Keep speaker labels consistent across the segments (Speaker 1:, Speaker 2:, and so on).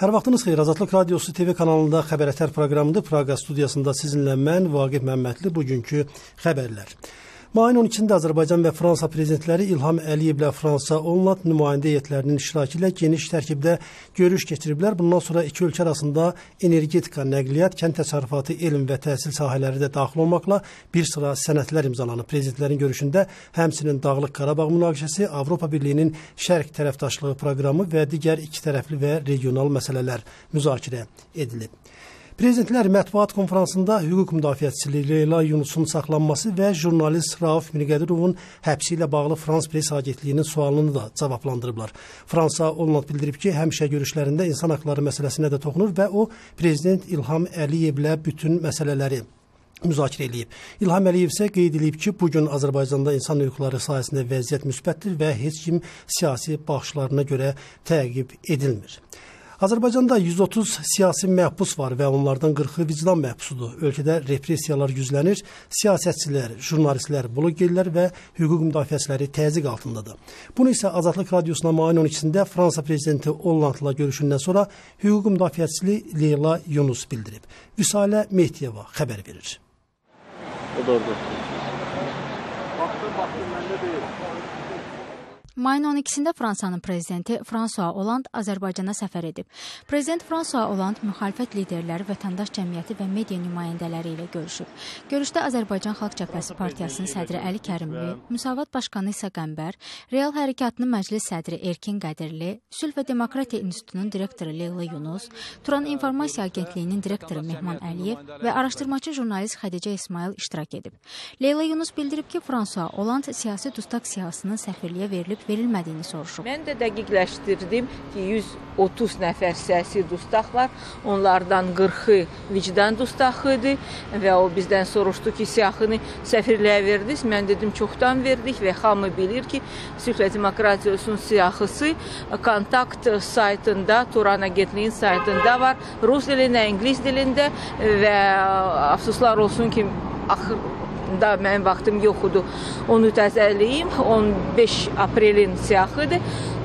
Speaker 1: Hər vaxtınız xeyir. Azadlıq Radiosu TV kanalında Xəbər proqramında Praqa studiyasında sizinlə mən Vaqif Məmmədli bugünkü xəbərlər. Mayın 12-də Azərbaycan və Fransa prezidentləri İlham Əliyevlə Fransa Holland nümayəndə heyətlərinin iştirakı ilə geniş tərkibdə görüş keçiriblər. Bundan sonra iki ölkə arasında energetika, nəqliyyat, kənd təsərrüfatı, elm və təhsil sahələri də daxil olmaqla bir sıra sənədlər imzalanıb. Prezidentlərin görüşündə həmçinin Dağlıq Qarabağ münaqişəsi, Avropa Birliyinin şərq tərəfdaşlığı proqramı və digər iki tərəfli və regional məsələlər müzakirə edilib. Prezidentlər mətbuat konferansında hüquq müdafiəçisi Leyla Yunusun saxlanması və jurnalist Rauf Mirqədirovun həbsi ilə bağlı Frans Press Agentliyinin sualını da cavablandırıblar. Fransa Holland bildirib ki, həmişə görüşlərində insan haqları məsələsinə də toxunur və o, Prezident İlham Əliyevlə bütün məsələləri müzakirə edib. İlham Əliyev isə qeyd edib ki, bugün Azərbaycanda insan hüquqları sahəsində vəziyyət müsbətdir və heç kim siyasi baxışlarına görə təqib edilmir. Azərbaycanda 130 siyasi məhbus var və onlardan 40-ı vicdan məhbusudur. Ölkədə repressiyalar güclənir, siyasətçilər, jurnalistlər, blogerlər və hüquq müdafiəçiləri təzyiq altındadır. Bunu isə Azadlıq Radiosuna mayın 12-də Fransa prezidenti Hollandla görüşündən sonra hüquq müdafiəçisi Leyla Yunus bildirib. Vüsalə Mehdiyeva xəbər verir.
Speaker 2: Mayın 12-də Fransanın prezidenti François Hollande Azərbaycana səfər edib. Prezident François Hollande müxalifət liderləri, vətəndaş cəmiyyəti və media nümayəndələri ilə görüşüb. Görüşdə Azərbaycan Xalq Cəbhəsi Partiyasının sədri Əli Kərimli, Müsavat Başqanı İsa Qəmbər, Real Hərəkatının məclis sədri Erkin Qədirli, Sülh və Demokratiya İnstitutunun direktoru Leyla Yunus, Turan İnformasiya Agentliyinin direktoru Mehman Əliyev və araşdırmacı jurnalist Xədicə İsmail iştirak edib. Leyla Yunus bildirib ki, François Hollande siyasi dustaq siyasının səfirliyə verilmədiyini soruşub.
Speaker 3: Mən də dəqiqləşdirdim ki, 130 nəfər siyasi dustaq var. Onlardan 40-ı vicdan dustaqıdır və o bizdən soruşdu ki, siyahını səfirliyə verdiniz. Mən dedim, çoxdan verdik və hamı bilir ki, Sülh və Demokratiyanın siyahısı kontakt saytında, Turan Agentliyin saytında var. Rus dilində, İngilis dilində və əfsuslar olsun ki, da mənim vaxtım yoxudur. Onu təzəliyim. 15 aprelin siyahıdır.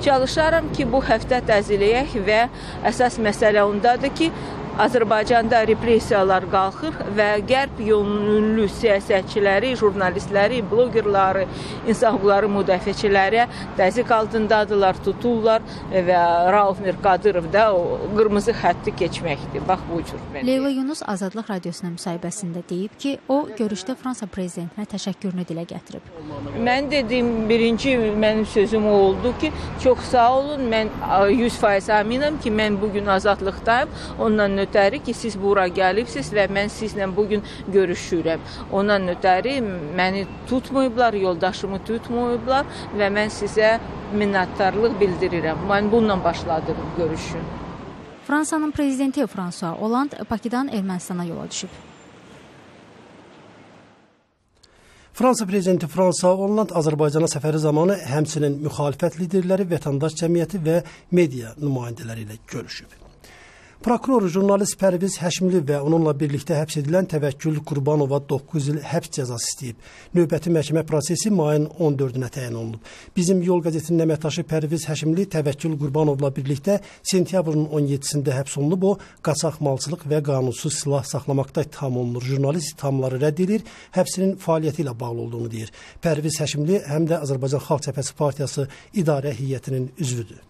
Speaker 3: Çalışaram ki, bu həftə təzəliyək və əsas məsələ ondadır ki, Azərbaycanda repressiyalar qalxır və qərb yönlü siyasətçiləri, jurnalistləri, blogerləri, insan hüquqları müdafiəçiləri təzyiq altındadırlar, tuturlar və Rauf Mirqədirov da o qırmızı xətti keçməkdir. Bax bu cür.
Speaker 2: Leyla Yunus Azadlıq Radiosuna müsahibəsində deyib ki, o görüşdə Fransa prezidentinə təşəkkürünü dilə gətirib.
Speaker 3: Mən dedim, birinci mənim sözüm o oldu ki, çox sağ olun, mən 100% əminəm ki, mən bugün azadlıqdayım. Ondan ötəri ki, siz bura gəlibsiz və mən sizlə bugün görüşürəm. Ondan ötəri məni tutmayıblar, yoldaşımı tutmayıblar və mən sizə minnətdarlıq bildirirəm. Mən bununla başladım görüşü.
Speaker 2: Fransanın prezidenti François Hollande Bakıdan Ermənistana yola düşüb.
Speaker 1: Fransa prezidenti François Hollande Azərbaycana səfəri zamanı həmçinin müxalifət liderləri, vətəndaş cəmiyyəti və media nümayəndələri ilə görüşüb. Prokuror jurnalist Pərviz Həşimli və onunla birlikdə həbs edilən Təvəkkül Qurbanova 9 il həbs cəzası istəyib. Növbəti məhkəmə prosesi mayın 14-nə təyin olunub. Bizim Yol qəzetinin əməkdaşı Pərviz Həşimli Təvəkkül Qurbanovla birlikdə sentyabrın 17-sində həbs olunub. O, qaçaq malçılıq və qanunsuz silah saxlamaqda ittiham olunur. Jurnalist ittihamları rədd edir, həbsinin fəaliyyəti ilə bağlı olduğunu deyir. Pərviz Həşimli həm də Azərbaycan Xalq Cəbhəsi Partiyası idarə heyətinin üzvüdür.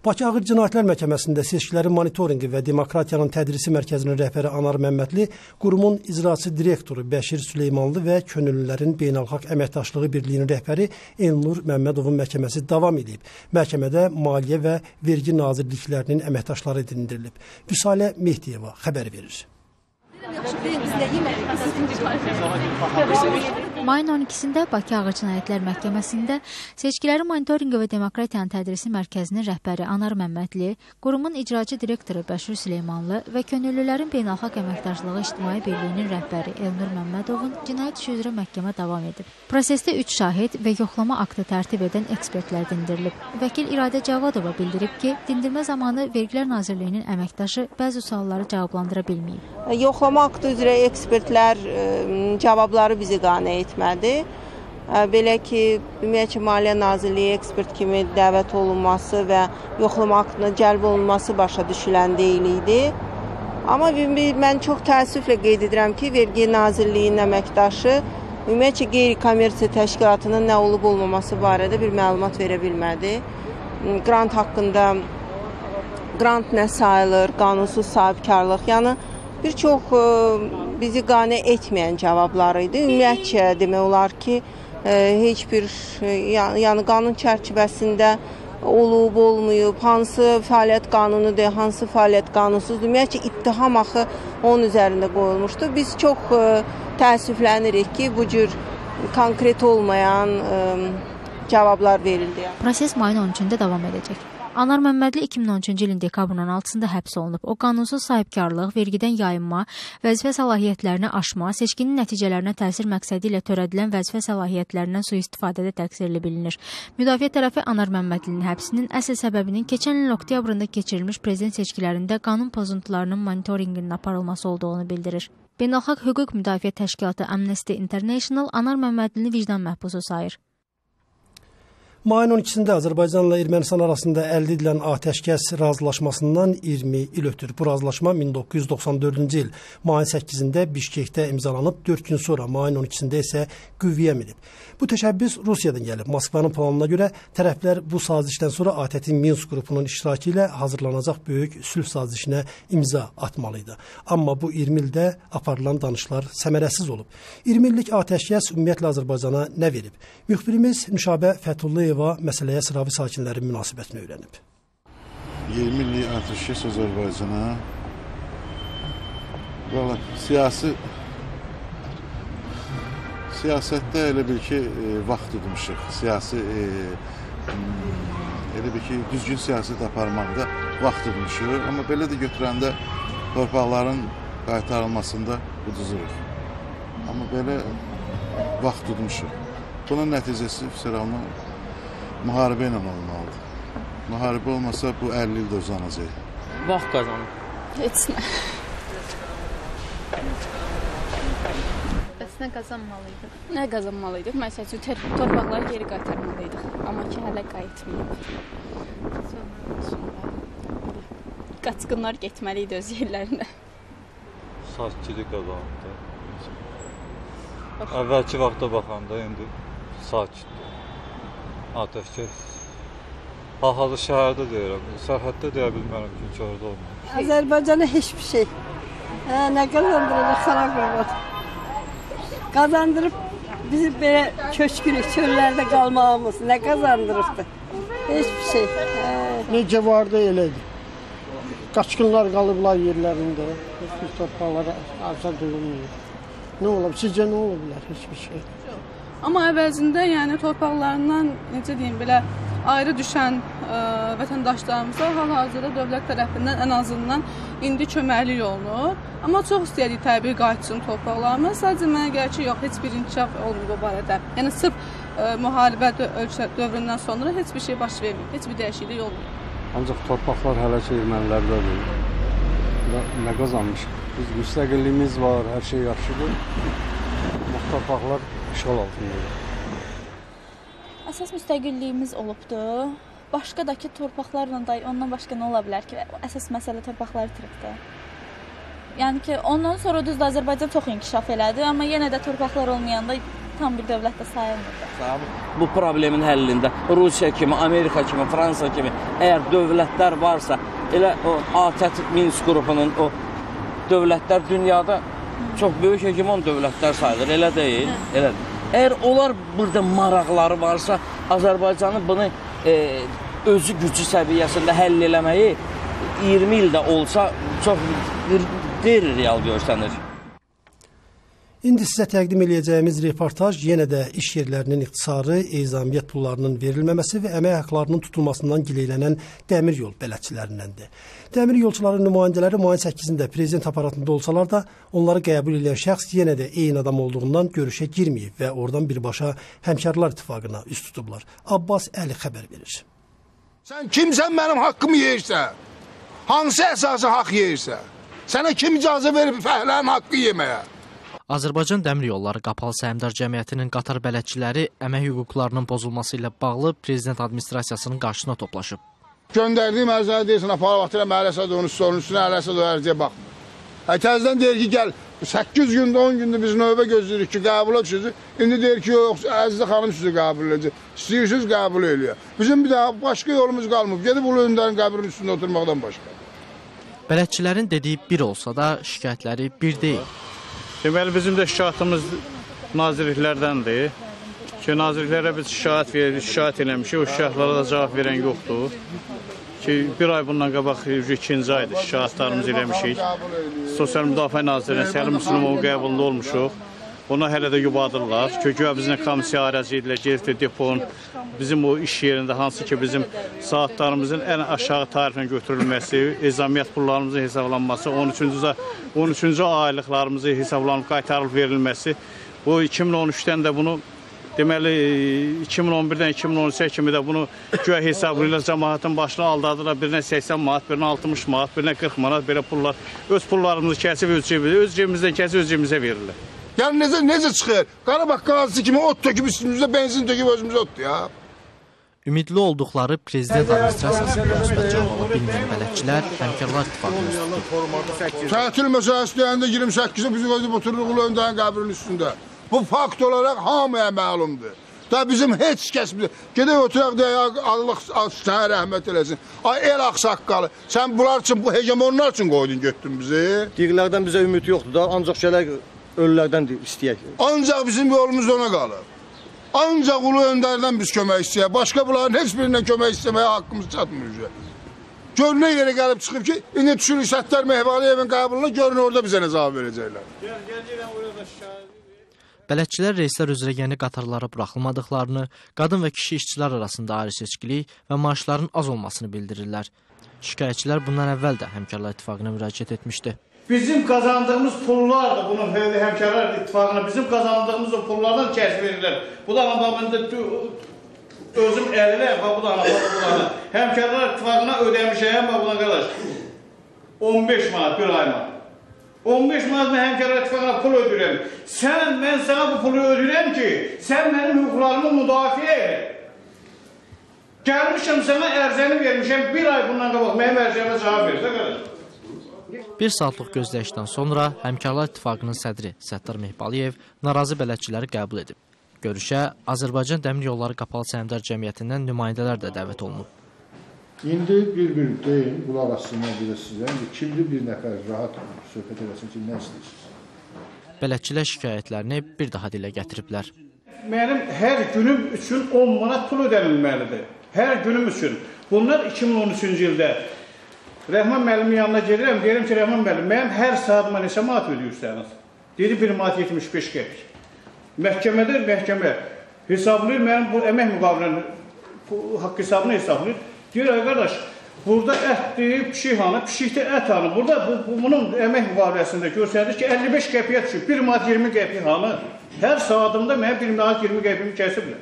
Speaker 1: Bakı Ağır Cinayətlər Məhkəməsində seçkilərin monitorinqi və demokratiyanın tədrisi mərkəzinin rəhbəri Anar Məmmədli, qurumun icraçı direktoru Bəşir Süleymanlı və Könüllülərin Beynəlxalq Əməkdaşlığı Birliyinin rəhbəri Elnur Məmmədovun məhkəməsi davam edib. Məhkəmədə Maliyyə və Vergi Nazirliklərinin əməkdaşları dindirilib. Vüsalə Mehdiyeva xəbər verir.
Speaker 2: Mayın 12-də Bakı Ağır Cinayətlər Məhkəməsində seçkilərin monitorinqi və demokratiyanın tədrisi mərkəzinin rəhbəri Anar Məmmədli, qurumun icraçı direktoru Bəşir Süleymanlı və Könüllülərin Beynəlxalq Əməkdaşlığı İctimai Birliyinin rəhbəri Elnur Məmmədovun cinayət işi üzrə məhkəmə davam edib. Prosesdə 3 şahid və yoxlama aktı tərtib edən ekspertlər dindirilib. Vəkil İradə Cavadova bildirib ki, dindirmə zamanı Vergilər Nazirliyinin əməkdaşı bəzi sualları cavablandıra bilməyib.
Speaker 4: Yoxlama aktı üzrə ekspertlər cavabları bizi qane etmədi. Belə ki, ümumiyyətlə Maliyyə Nazirliyi ekspert kimi dəvət olunması və yoxlama aktına cəlb olunması başa düşülən deyil idi. Amma mən çox təəssüflə qeyd edirəm ki, Vergi Nazirliyinin əməkdaşı ümumiyyətlə qeyri-kommersiya təşkilatının nə olub olmaması barədə bir məlumat verə bilmədi. Grant haqqında grant nə sayılır, qanunsuz sahibkarlıq, yəni bir çox bizi qane etməyən cavablar idi. Ümumiyyətlə demək olar ki, heç bir yəni qanun çərçivəsində olub, olmayıb, hansı fəaliyyət qanunudur, hansı fəaliyyət qanunsuzdur, ümumiyyətlə ittiham axı onun üzərində qoyulmuşdu. Biz çox təəssüflənirik ki, bu cür konkret olmayan cavablar verildi.
Speaker 2: Proses mayın 13-də davam edəcək. Anar Məmmədli 2013-cü ilin dekabrın 16-sında həbs olunub. O, qanunsuz sahibkarlıq, vergidən yayınma, vəzifə səlahiyyətlərini aşma, seçkinin nəticələrinə təsir məqsədi ilə törədilən vəzifə səlahiyyətlərindən sui-istifadədə təqsirli bilinir. Müdafiə tərəfi Anar Məmmədlinin həbsinin əsl səbəbinin keçən ilin oktyabrında keçirilmiş prezident seçkilərində qanun pozuntularının monitorinqinin aparılması olduğunu bildirir. Beynəlxalq Hüquq Müdafiə Təşkilatı Amnesty International Anar Məmmədlini vicdan məhbusu sayır.
Speaker 1: Mayın 12-sində Azərbaycanla Ermənistan arasında əldə edilən atəşkəs razılaşmasından 20 il ötür. Bu razılaşma 1994-cü il mayın 8-də Bişkekdə imzalanıb, 4 gün sonra mayın 12-sində isə qüvvəyə minib. Bu təşəbbüs Rusiyadan gəlib. Moskvanın planına görə tərəflər bu sazişdən sonra ATƏT-in Minsk qrupunun iştirakı ilə hazırlanacaq böyük sülh sazişinə imza atmalıydı. Amma bu 20 ildə aparılan danışıqlar səmərəsiz olub. 20 illik atəşkəs ümumiyyətlə Azərbaycana nə verib? Müxbirimiz Nüşabə Fəthullayeva məsələyə sıravi sakinlərin münasibətini öyrənib.
Speaker 5: 20 illik atəşkəs Azərbaycana siyasətdə elə bil ki, vaxt tutmuşuq. Elə bil ki, düzgün siyasət aparmaqda vaxt tutmuşuq. Amma belə də götürəndə torpaqların qaytarılmasında uduzuruq. Amma belə vaxt tutmuşuq. Bunun nəticəsi fəsəlanı müharibə ilə olmalıdır. Müharibə olmasa bu 50 ildə uzanacaq.
Speaker 6: Vaxt qazanır.
Speaker 7: Heç nə. Bəs nə qazanmalıydıq? Nə qazanmalıydıq? Məsəl üçün torpaqları geri qaytarmalıydıq. Amma ki, hələ qayıtmayıb. Qaçqınlar getməliydi öz yerlərində.
Speaker 6: Sakitlik qazandı. Əvvəlki vaxta baxanda indi sakitdir. Atəşkəs. Hal-hazır şəhərdə deyirəm. Sərhəddə deyə bilmərəm ki, orada olmamış.
Speaker 8: Azərbaycana heç bir şey. Nə qazandıracaq xarab. Qazandırıb bizi belə köçkürük, çöllərdə qalmağımız. Nə qazandırıbdı? Heç bir şey.
Speaker 9: Necə vardı eləydi. Qaçqınlar qalıblar yerlərində. Heç bir torpaqlara azad olunmuyor. Nə olub? Sizcə nə ola bilər? Heç bir şey.
Speaker 10: Amma əvəzində yəni torpaqlarından necə deyim belə ayrı düşən vətəndaşlarımıza hal-hazırda dövlət tərəfindən ən azından indi köməklik olunur. Amma çox istəyirdik təbii qayıtsın torpaqlarımız. Sadəcə mənə gəlir ki, yox, heç bir inkişaf olmuyor bu barədə. Yəni sırf müharibə dövründən sonra heç bir şey baş vermir, heç bir dəyişiklik olmuyor.
Speaker 11: Ancaq torpaqlar hələ ki ermənilərdədir. Nə qazanmışıq? Biz müstəqilliyimiz var, hər şey yaxşıdır. Amma torpaqlar işğal altındadır.
Speaker 7: Əsas müstəqilliyimiz olubdur. Başqadakı torpaqlarla da ondan başqa nə ola bilər ki? Əsas məsələ torpaqları itiribdir. Yəni ki, ondan sonra düzdür Azərbaycan çox inkişaf elədi, amma yenə də torpaqlar olmayanda tam bir dövlət də sayılmırdı.
Speaker 12: Bu problemin həllində Rusiya kimi, Amerika kimi, Fransa kimi əgər dövlətlər varsa, elə o ATƏT Minsk qrupunun o dövlətlər dünyada çox böyük hegemon dövlətlər sayılır, elə deyil? Elədir. Əgər onlar burada maraqları varsa, Azərbaycanın bunu özü gücü səviyyəsində həll eləməyi 20 ildə olsa çox qeyri-real görsənir.
Speaker 1: İndi sizə təqdim edəcəyimiz reportaj yenə də iş yerlərinin ixtisarı, ezamiyyət pullarının verilməməsi və əmək haqlarının tutulmasından gileylənən dəmir yol bələdçilərindəndir. Dəmir yolçuların nümayəndələri mayın 8-də prezident aparatında olsalar da, onları qəbul edən şəxs yenə də eyni adam olduğundan görüşə girməyib və oradan birbaşa Həmkarlar İttifaqına üst tutublar. Abbas Əli xəbər verir.
Speaker 13: Sən kimsən mənim haqqımı yeyirsə? Hansı əsası haqq yeyirsə? Sənə kim icazə verib fəhlənin haqqı yeməyə?
Speaker 14: Azərbaycan Dəmir Yolları Qapalı Səhmdar Cəmiyyətinin qatar bələdçiləri əmək hüquqlarının pozulması ilə bağlı Prezident Administrasiyasının qarşısına toplaşıb.
Speaker 13: Göndərdiyim ərzəni deyirsən, aparvatıyla məhələsə də onun üstünə ələsə də ərzəyə baxmır. Təzdən deyir ki, gəl, 8 gündə, 10 gündə biz növbə gözləyirik ki, qəbul edəcək. İndi deyir ki, yox, Əzizə xanım sizi qəbul edəcək. İstəyirsiniz, qəbul edilir. Bizim bir daha başqa yolumuz qalmır. Gedib Ulu Öndərin qəbrinin üstündə oturmaqdan başqa.
Speaker 14: Bələdçilərin dediyi bir olsa da, şikayətləri bir deyil.
Speaker 15: Deməli, bizim də şikayətimiz nazirliklərdəndir ki, nazirliklərə biz şikayət eləmişik, o şikayətlərə də cavab verən yoxdur ki, bir ay bundan qabaq 2-ci aydır şikayətlərimiz eləmişik. Sosial Müdafiə Nazirliyinin Səlim Müslümovun qəbulunda olmuşuq. Ona hələ də yubadırlar. Köküyə bizlə komissiya aracı edilir, gedib deponun bizim o iş yerində hansı ki bizim saatlarımızın ən aşağı tariflə götürülməsi, ezamiyyət pullarımızın hesablanması, 13-cü aylıqlarımızı hesablanıb qaytarılıb verilməsi. Bu 2013-dən də bunu deməli 2011-dən 2013-ə kimi də bunu güya hesablayırlar, cəmaatın başına aldadılar. Birinə 80 manat, birinə 60 manat, birinə 40 manat belə pullar. Öz pullarımızı kəsib öz cebimizdən kəsib öz cebimizə verirlər.
Speaker 13: Yəni necə çıxır? Qarabağ qazisi kimi ot töküb üstümüzdə, benzin töküb özümüzə otdur ya.
Speaker 14: Ümidli olduqları Prezident Administrasiyasında müsbət cavab ala bilməyən bələdçilər Həmkarlar İttifaqını tutdu.
Speaker 13: Tətil məsələsi deyəndə 28-i biz qoyub otururuq Ulu Öndərin qəbrinin üstündə. Bu fakt olaraq hamıya məlumdur. Da bizim heç kəs bilir. Gedək oturaq deyək, Allah sənə rəhmət eləsin. Ay el ağsaqqalı, sən bunlar üçün, bu hegemonlar üçün qoydun, götdün bizi.
Speaker 16: Diğlərdən bizə ümid yoxdur da, ancaq şeylər ölülərdən istəyək.
Speaker 13: Ancaq bizim yolumuz ona qalır. Ancaq Ulu Öndərdən biz kömək istəyək. Başqa bunların heç birindən kömək istəməyə haqqımız çatmır. Gör nə yerə gəlib çıxıb ki, indi düşürük Səttar Mehvaliyevin qəbuluna, görün orada bizə nə cavab verəcəklər.
Speaker 14: Bələdçilər reyslər üzrə yeni qatarlara buraxılmadıqlarını, qadın və kişi işçilər arasında ayrı seçkilik və maaşların az olmasını bildirirlər. Şikayətçilər bundan əvvəl də Həmkarlar İttifaqına müraciət etmişdi.
Speaker 15: Bizim qazandığımız pullar da bunun Həmkarlar İttifaqına bizim qazandığımız o pullardan kəs verirlər. Bu da anlamında özüm əlilər, bu da anlamında Həmkarlar İttifaqına ödəmişəm, bu da qardaş 15 manat bir ayma. 15 manat mən Həmkarlar İttifaqına pul ödürəm. Mən sana bu pulu ödürəm ki, sən mənim hüquqlarımı müdafiə elə. Gəlmişəm sana ərzəni vermişəm, bir ay bundan qabaq mənim ərzəmə cavab versə qardaş.
Speaker 14: Bir saatlıq gözləyişdən sonra Həmkarlar İttifaqının sədri Səttar Mehvaliyev narazı bələdçiləri qəbul edib. Görüşə Azərbaycan Dəmir Yolları Qapalı Səhmdar Cəmiyyətindən nümayəndələr də dəvət olunub.
Speaker 17: İndi bir deyin, qulaq asınlar bir də sizə. Kimdir bir nəfər rahat söhbət eləsin ki, nə istəyirsiniz?
Speaker 14: Bələdçilər şikayətlərini bir daha dilə gətiriblər.
Speaker 15: Mənim hər günüm üçün 10 manat pul ödənilməlidir. Hər günüm üçün. Bunlar 2013-cü ildə Rəhman müəllimin yanına gedirəm, deyirəm ki, Rəhman müəllim, mənim hər saatıma neçə manat ödəyirsiniz? Dedi 1 manat 75 qəpik. Məhkəmədə məhkəmə hesablayır, mənim bu əmək müqaviləsinin haqq hesabını hesablayır. Deyir, ay qardaş, burada ətdir, pişik hanı, pişikdə ət hanı. Burada bunun əmək müqaviləsində göstərir ki, 55 qəpiyə düşür, 1 manat 20 qəpik hanı. Hər saatımda mənim 1 manat 20 qəpimi kəsiblər.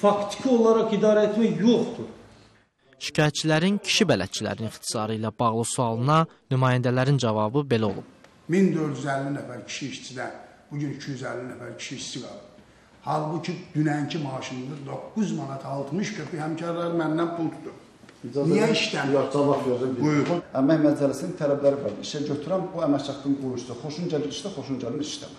Speaker 18: Faktiki olaraq idarə etmək yoxdur.
Speaker 14: Şikayətçilərin kişi bələdçilərin ixtisarı ilə bağlı sualına nümayəndələrin cavabı belə olub.
Speaker 13: 1450 nəfər kişi işçidən bugün 250 nəfər kişi işçi qalır. Halbuki dünənki maaşımda 9 manat 60 qəpik Həmkarlar məndən pul tutur. Niyə işləmir?
Speaker 17: Buyur. Əmək məcəlləsinin tələbləri var. İşə götürən bu əmək haqqını qoyursa, xoşun gəlir işlə, xoşun gəlir işləmə.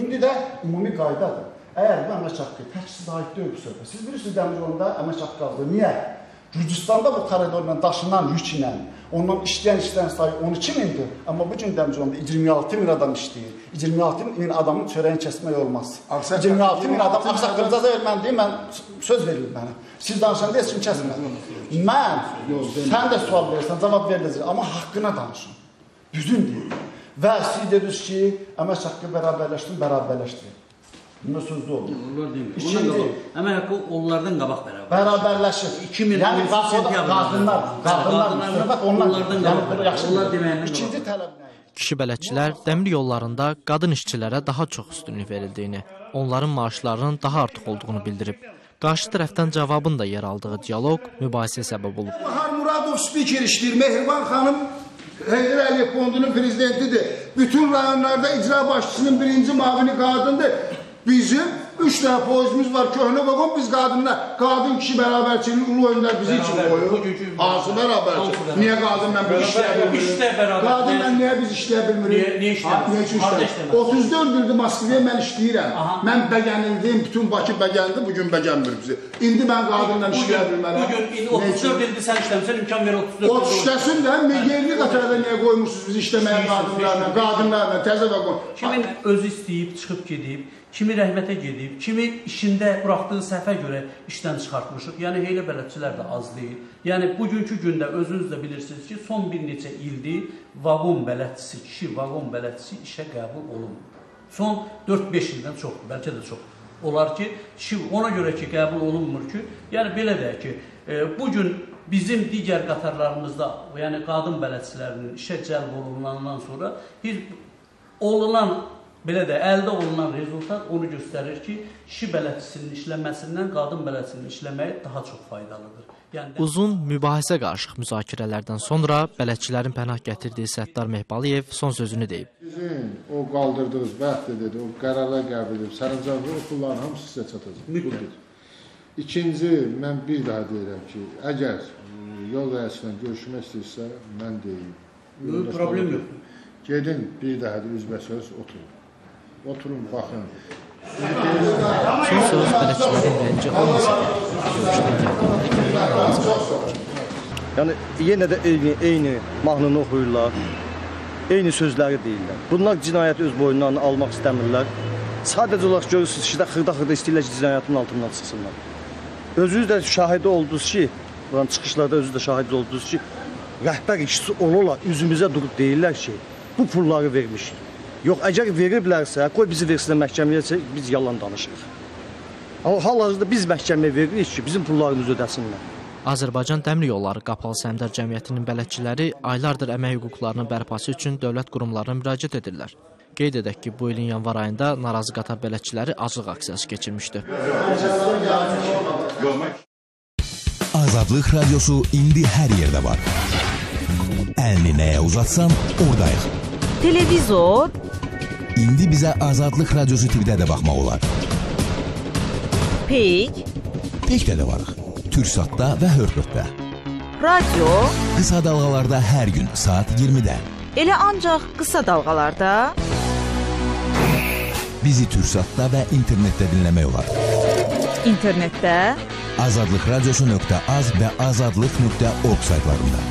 Speaker 17: İndi də ümumi qaydadır. Əgər bu əmək haqqı tək sizə aid deyil bu söhbət. Siz bilirsiniz Dəmir Yolunda əmək haqqı aldı. Niyə? Gürcüstanda bu koridorla daşınan yük ilə ondan işləyən sayı 12 mindir. Amma bu gün Dəmir Yolunda 26 min adam işləyir. 26 min adamın çörəyini kəsmək olmaz. 26 min adam ağsaqqırıca vermən deyim, mən söz verildim mənə. Siz danışanda heç kim kəsmədim. Sən də sual verirsən, cavab veriləcək. Amma haqqına danışın. Düzün deyil. Və siz dediniz ki, əmək haqqı bərabərləşdirin. Bunda sözlü olur.
Speaker 18: İkinci, əmək haqqı onlardan qabaq
Speaker 17: bərabərləşir.
Speaker 18: 2000
Speaker 17: İkinci tələb nə?
Speaker 14: Kişi bələdçilər dəmir yollarında qadın işçilərə daha çox üstünlük verildiyini, onların maaşlarının daha artıq olduğunu bildirib. Qarşı tərəfdən cavabın da yer aldığı diyaloq mübahisə səbəb olub.
Speaker 13: Bahar Muradov spiker işləyir, Mehriban xanım Heydər Əliyev Fondunun prezidentidir. Bütün rayonlarda icra başçısının birinci mavini qadındır. Bizim 3 dənə poizimiz var, köhnə vaqon, biz qadınlar, qadın kişi bərabərçiliği ulu öndər bizi için qoyur. Hansı bərabərçilik? Niyə qadın mən biz işləyə bilmirik? Qadın mən niyə biz işləyə bilmirik? Niyə işləyə? 34 ildir Moskvaya mən işləyirəm. Mən bəgənildim, bütün Bakı bəgənildi, bugün bəgənmir bizi. İndi mən qadınla işləyə bilmərəm.
Speaker 18: Bugün 34 ildir sən işləmişsən, imkan verir 34 ildir.
Speaker 13: 30 işləsin də, yerli qatarda niyə qoymuşsunuz biz işləməyə qadınlarla, təzə vaqon?
Speaker 18: Kimin özü istəyib, çıxıb gedib, kimi rəhmətə gedib, kimi işində buraxdığı səhvə görə işdən çıxartmışıq. Yəni, heylə bələdçilər də az deyil. Yəni, bugünkü gündə özünüz də bilirsiniz ki, son bir neçə ildir vaqon bələdçisi, kişi vaqon bələdçisi işə qəbul olunmur. Son 4-5 ildən çoxdur, bəlkə də çox. Olar ki, kişi ona görə ki, qəbul olunmur ki, yəni belə deyək ki, bugün bizim digər qatarlarımızda, yəni qadın bələdçilərinin işə cəlb olunandan sonra olunan, belə də, əldə olunan rezultat onu göstərir ki, kişi bələdçisinin işləməsindən qadın bələdçisinin işləməyi daha çox faydalıdır.
Speaker 14: Uzun mübahisə qarışıq müzakirələrdən sonra bələdçilərin pənah gətirdiyi Səttar Mehbaliyev son sözünü deyib.
Speaker 13: Sizin o qaldırdığınız bəxtdə dedi, o qərarlar qəbul edib, sərəncamlı o pulların hamısı sizə çatacaq.
Speaker 18: Mütləq.
Speaker 13: İkinci, mən bir daha deyirəm ki, əgər yol rəisilə görüşmək istəyirsə, mən deyim.
Speaker 18: Problem yoxdur.
Speaker 13: Gedin, bir daha da üzbəsöz oturun. Oturun, baxın.
Speaker 14: Son söz bələdçilərin birinci olmasa
Speaker 16: Yəni, yenə də eyni mahnını oxuyurlar, eyni sözləri deyirlər. Bunlar cinayəti öz boyundan almaq istəmirlər. Sadəcə olaraq görürsünüz ki, xırda-xırda istəyirlər ki, cinayətin altından çıxsınlar. Özünüz də şahidi oldunuz ki, çıxışlarda özünüz də şahidi oldunuz ki, rəhbər işçisi olarlar, üzümüzə durub deyirlər ki, bu pulları vermişik. Yox, əgər veriblərsə, qoy bizi versinə məhkəməyə, biz yalan danışırıq. Amma hal-hazırda biz məhkəməyə veririk ki, bizim pullarımızı ödəsinlər.
Speaker 14: Azərbaycan Dəmir Yolları Qapalı Səhmdar Cəmiyyətinin bələdçiləri aylardır əmək hüquqlarının bərpası üçün dövlət qurumlarına müraciət edirlər. Qeyd edək ki, bu ilin yanvar ayında narazı qatar bələdçiləri aclıq aksiyası keçirmişdi.
Speaker 19: Azadlıq radiosu indi hər yerdə var. Əlini nəyə uzatsan, oradayıq.
Speaker 20: Televizor.
Speaker 19: İndi bizə Azadlıq radiosu TV-də də baxmaq olar.
Speaker 20: Peyk.
Speaker 19: Pekdə də varıq. Türksatda və Hörpörtdə.
Speaker 20: Radio.
Speaker 19: Qısa dalğalarda hər gün saat 20-də.
Speaker 20: Elə ancaq qısa dalğalarda.
Speaker 19: Bizi Türksatda və internetdə dinləmək olar.
Speaker 20: İnternetdə.
Speaker 19: Azadlıqradiosu.az və azadlıq.org saytlarında.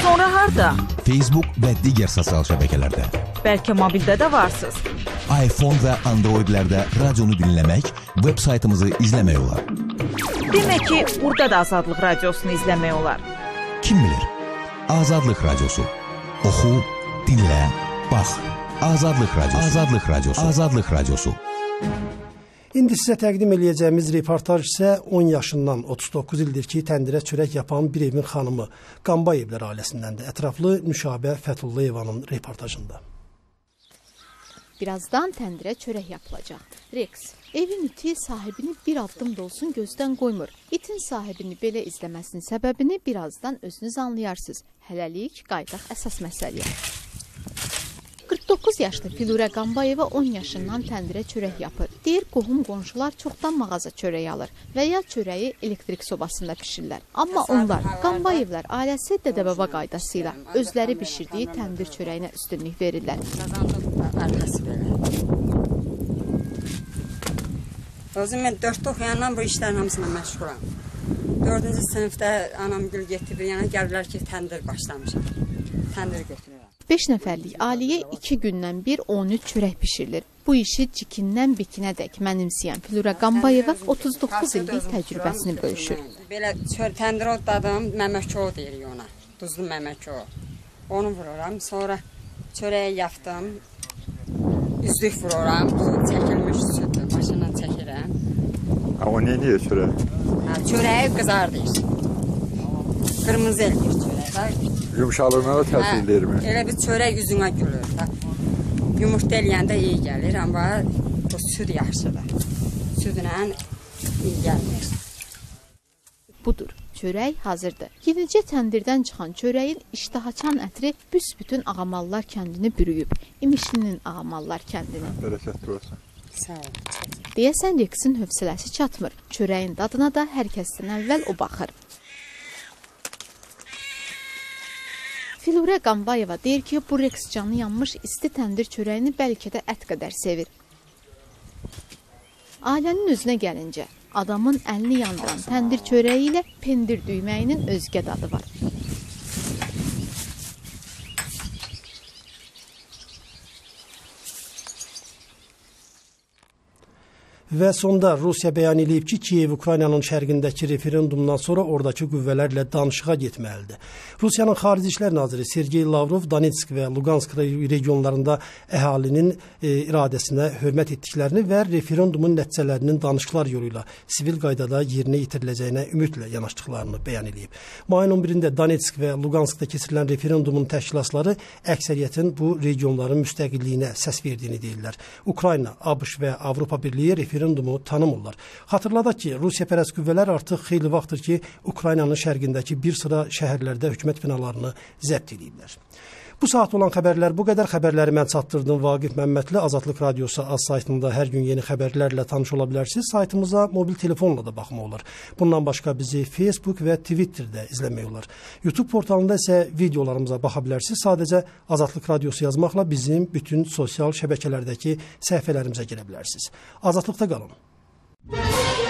Speaker 20: Sonra harda?
Speaker 19: Facebook və digər sosial şəbəkələrdə.
Speaker 20: Bəlkə mobildə də varsınız.
Speaker 19: iPhone və Androidlərdə radionu dinləmək, web saytımızı izləmək olar.
Speaker 20: Demək ki, burada da Azadlıq radiosunu izləmək olar.
Speaker 19: Kim bilir? Azadlıq radiosu. Oxu, dinlə, bax. Azadlıq radiosu. Azadlıq radiosu. Azadlıq radiosu.
Speaker 1: İndi sizə təqdim edəcəyimiz reportaj isə 10 yaşından 39 ildir ki, təndirə çörək yapan bir evin xanımı Qambayevlər ailəsindəndir. Ətraflı Nüşabə Fəthullayevanın reportajında.
Speaker 21: Birazdan təndirə çörək yapılacaq. Rex, evin iti sahibini bir addım da olsun gözdən qoymur. İtin sahibini belə izləməsinin səbəbini birazdan özünüz anlayarsınız. Hələlik qayıdaq əsas məsələyə. 49 yaşlı Filurə Qambayeva 10 yaşından təndirə çörək yapır. Deyir, qohum-qonşular çoxdan mağaza çörək alır və ya çörəyi elektrik sobasında pişirlər. Amma onlar, Qambayevlər ailəsi dədə-baba qaydası ilə özləri pişirdiyi təndir çörəyinə üstünlük verirlər.
Speaker 22: Özüm mən 4-də oxuyandan bu işlərin hamısına məşğulam. 4-cü sinifdə anam gül getirir, yəni gəlirlər ki, təndir başlamışam. Təndir götürürəm.
Speaker 21: 5 nəfərlik ailəyə 2 gündən bir 13 çörək pişirilir. Bu işi cikindən bikinə dək mənimsəyən Filurə Qambayeva 39 illik təcrübəsini bölüşür.
Speaker 22: Belə təndir otladım, məməkço deyirik ona. Duzlu məməkço. Onu vururam, sonra çörəyi yapdım. Üzlük vururam, bu çəkilmiş sütü başından çəkirəm.
Speaker 23: O nə deyir çörək?
Speaker 22: Çörəyi qızardır. Qırmızı eləyir çörək.
Speaker 23: Yumuşalığına da təsir edirmi?
Speaker 22: Elə bir çörək üzünə gülür. Yumurta eləyəndə iyi gəlir, amma bu süd yaxşıdır. Südlə iyi gəlmir.
Speaker 21: Budur, çörək hazırdır. Yenicə təndirdən çıxan çörəyin iştahaçan ətri büsbütün Ağamallar kəndini bürüyüb. İmişlinin Ağamallar kəndini.
Speaker 23: Bərəkətli olsun.
Speaker 22: Sağ ol.
Speaker 21: Deyəsən Reksin hövsələsi çatmır. Çörəyin dadına da hər kəsdən əvvəl o baxır. Filurə Qambayeva deyir ki, bu Reks canı yanmış isti təndir çörəyini bəlkə də ət qədər sevir. Ailənin özünə gəlincə, adamın əlini yandıran təndir çörəyi ilə pendir düyməyinin özgə dadı var.
Speaker 1: Və sonda Rusiya bəyan edib ki, Kiyev Ukraynanın şərqindəki referendumdan sonra oradakı qüvvələrlə danışığa getməlidir. Rusiyanın Xarici İşlər Naziri Sergey Lavrov Donetsk və Lugansk regionlarında əhalinin iradəsinə hörmət etdiklərini və referendumun nəticələrinin danışıqlar yolu ilə sivil qaydada yerinə yetiriləcəyinə ümidlə yanaşdıqlarını bəyan edib. Mayın 11-də Donetsk və Luganskda keçirilən referendumun təşkilatçıları əksəriyyətin bu regionların müstəqilliyinə səs verdiyini deyirlər. Ukrayna, ABŞ və Avropa Birliyi referendumu tanımırlar. Xatırladaq ki, Rusiyapərəst qüvvələr artıq xeyli vaxtdır ki, Ukraynanın şərqindəki bir sıra şəhərlərdə hökumət binalarını zəbt ediblər. Bu saat olan xəbərlər bu qədər. Xəbərləri mən çatdırdım. Vaqif Məmmədli, Azadlıq Radiosu az saytında hər gün yeni xəbərlərlə tanış ola bilərsiniz. Saytımıza mobil telefonla da baxmaq olar. Bundan başqa bizi Facebook və Twitterdə izləmək olar. YouTube portalında isə videolarımıza baxa bilərsiniz. Sadəcə Azadlıq Radiosu yazmaqla bizim bütün sosial şəbəkələrdəki səhifələrimizə girə bilərsiniz. Azadlıqda qalın.